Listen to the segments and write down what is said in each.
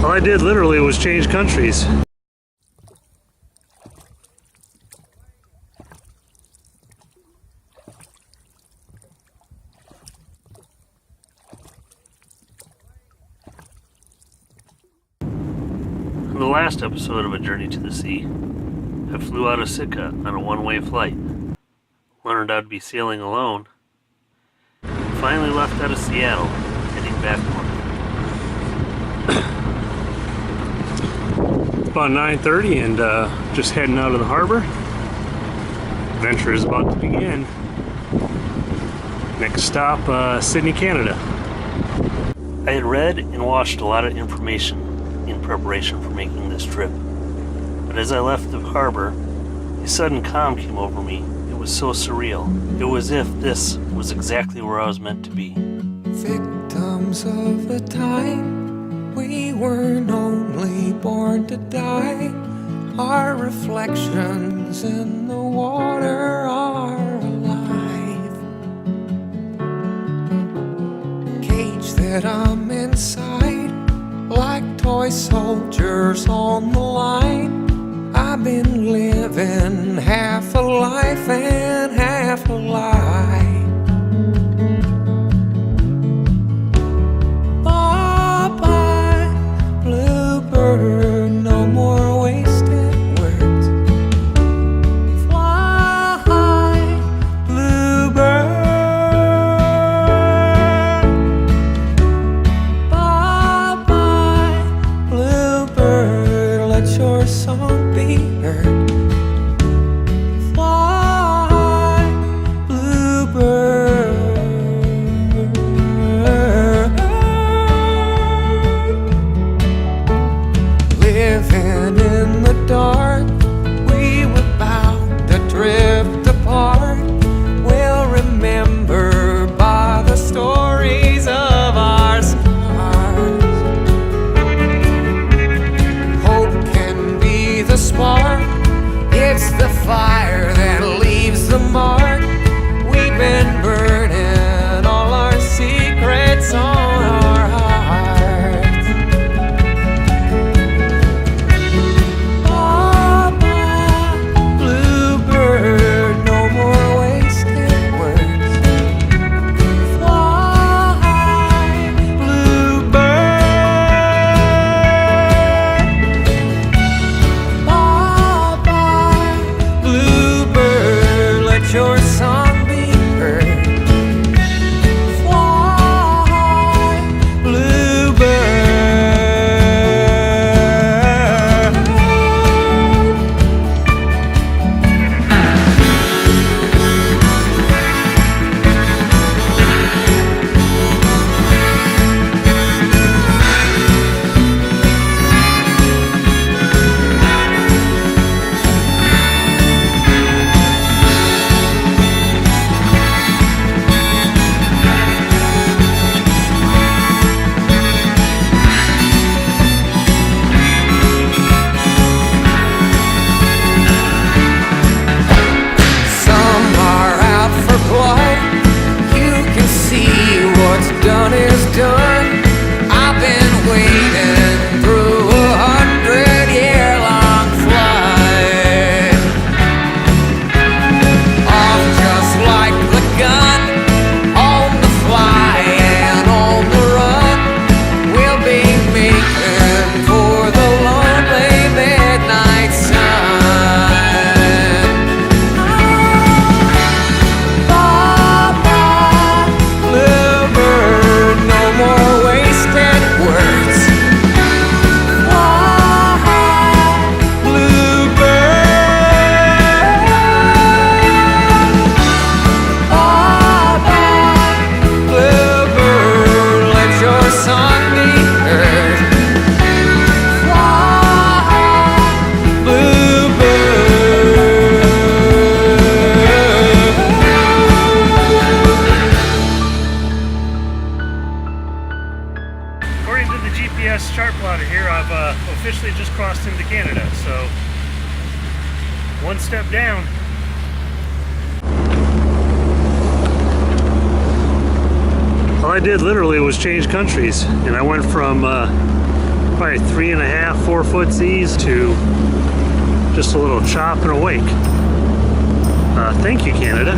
All I did literally was change countries. In the last episode of A Journey to the Sea, I flew out of Sitka on a one-way flight, learned I'd be sailing alone, and finally left out of Seattle, heading back north. It's about 9:30 and just heading out of the harbor. Adventure is about to begin. Next stop, Sidney, Canada. I had read and watched a lot of information in preparation for making this trip. But as I left the harbor, a sudden calm came over me. It was so surreal. It was as if this was exactly where I was meant to be. Victims of a time, we weren't only born to die. Our reflections in the water are alive. Cage that I'm inside, like toy soldiers on the line. I've been living half a life and half a lie. Bye-bye, bluebird, no more wasted words. Fly, bluebird. Bye-bye, bluebird, let your song be heard. Fly, bluebird. Living in the dark, we were bound to drift apart. We'll remember by the stories of our scars. Hope can be the spark, it's the fire that leaves the mark. We've been burning all our secrets on our hearts. Bye-bye, bluebird, no more wasted words. Fly, bluebird. Bye-bye, bluebird, let your song be heard. Fly, bluebird. Some are out for blood. You can see what's done is done. I've been waiting through 100-year-long flight. Off just like the gun, on the fly and on the run. We'll be making for the lonely midnight sun. Bye-bye, bluebird, no more wasted words. Fly, bluebird. Bye-bye, bluebird, let your song be heard. Fly, bluebird. According to the GPS chart plotter here, I've officially just crossed into Canada, so one step down. All I did literally was change countries, and I went from Probably 3.5, 4 foot seas to just a little chop and a wake. Thank you, Canada.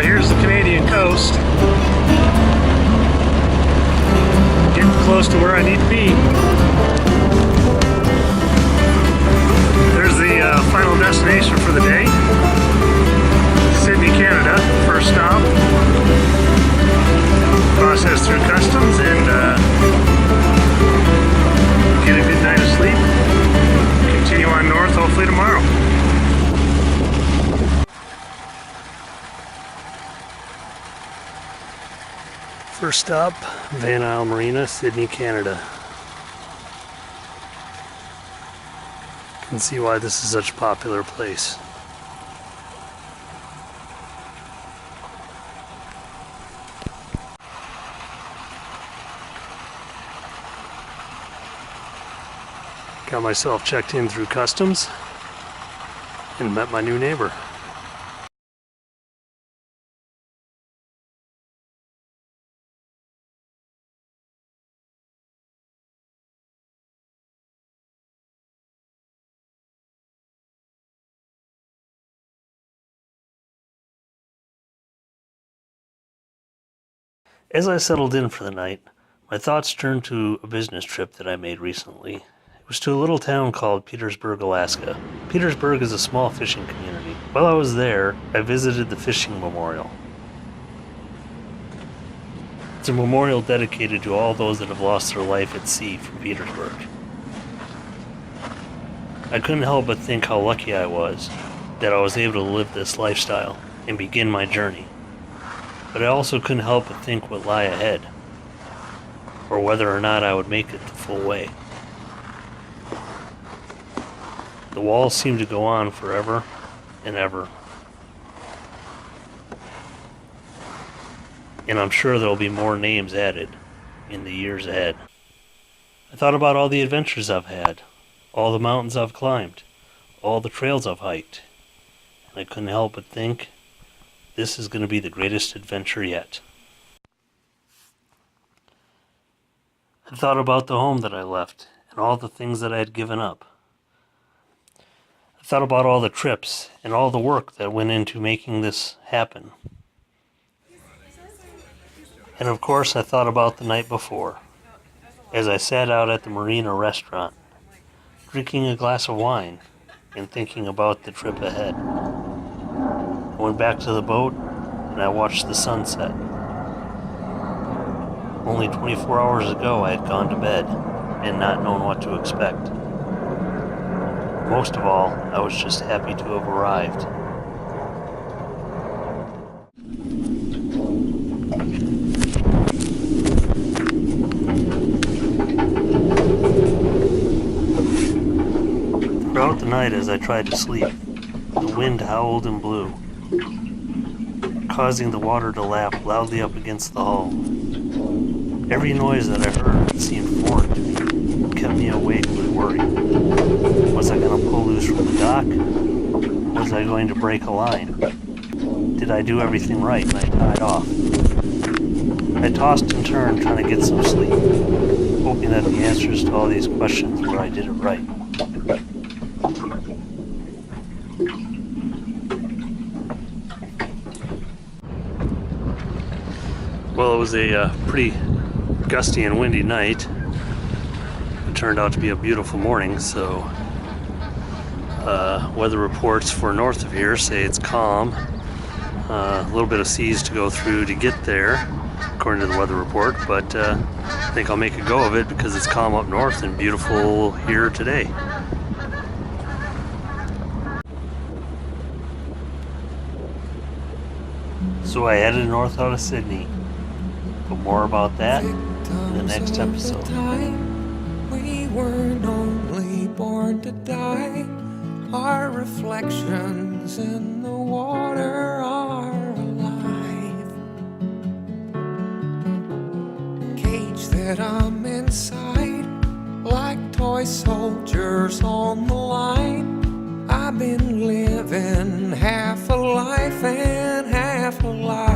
Here's the Canadian coast. Getting close to where I need to be. There's the final destination for the day. Sidney, Canada, first stop. Process through customs and get a good night of sleep. Continue on north, hopefully tomorrow. First stop, Van Isle Marina, Sidney, Canada. You can see why this is such a popular place. Got myself checked in through customs and met my new neighbor. As I settled in for the night, my thoughts turned to a business trip that I made recently. It was to a little town called Petersburg, Alaska. Petersburg is a small fishing community. While I was there, I visited the fishing memorial. It's a memorial dedicated to all those that have lost their life at sea from Petersburg. I couldn't help but think how lucky I was that I was able to live this lifestyle and begin my journey. But I also couldn't help but think what lay ahead, or whether or not I would make it the full way. The walls seem to go on forever and ever. And I'm sure there'll be more names added in the years ahead. I thought about all the adventures I've had, all the mountains I've climbed, all the trails I've hiked, and I couldn't help but think, this is going to be the greatest adventure yet. I thought about the home that I left and all the things that I had given up. I thought about all the trips and all the work that went into making this happen. And of course, I thought about the night before, as I sat out at the marina restaurant, drinking a glass of wine and thinking about the trip ahead. I went back to the boat and I watched the sunset. Only 24 hours ago I had gone to bed and not known what to expect. most of all, I was just happy to have arrived. Throughout the night as I tried to sleep, the wind howled and blew, causing the water to lap loudly up against the hull. Every noise that I heard seemed foreign to me, kept me awake with worry. Was I going to pull loose from the dock? Was I going to break a line? Did I do everything right when I tied off? I tossed and turned trying to get some sleep, hoping that the answers to all these questions were I did it right. Well, it was a pretty gusty and windy night. It turned out to be a beautiful morning, so weather reports for north of here say it's calm. A little bit of seas to go through to get there, according to the weather report, but I think I'll make a go of it because it's calm up north and beautiful here today. So I headed north out of Sydney. But more about that in the next episode. We weren't only born to die. Our reflections in the water are alive. Cage that I'm inside, like toy soldiers on the line. I've been living half a life and half a lie.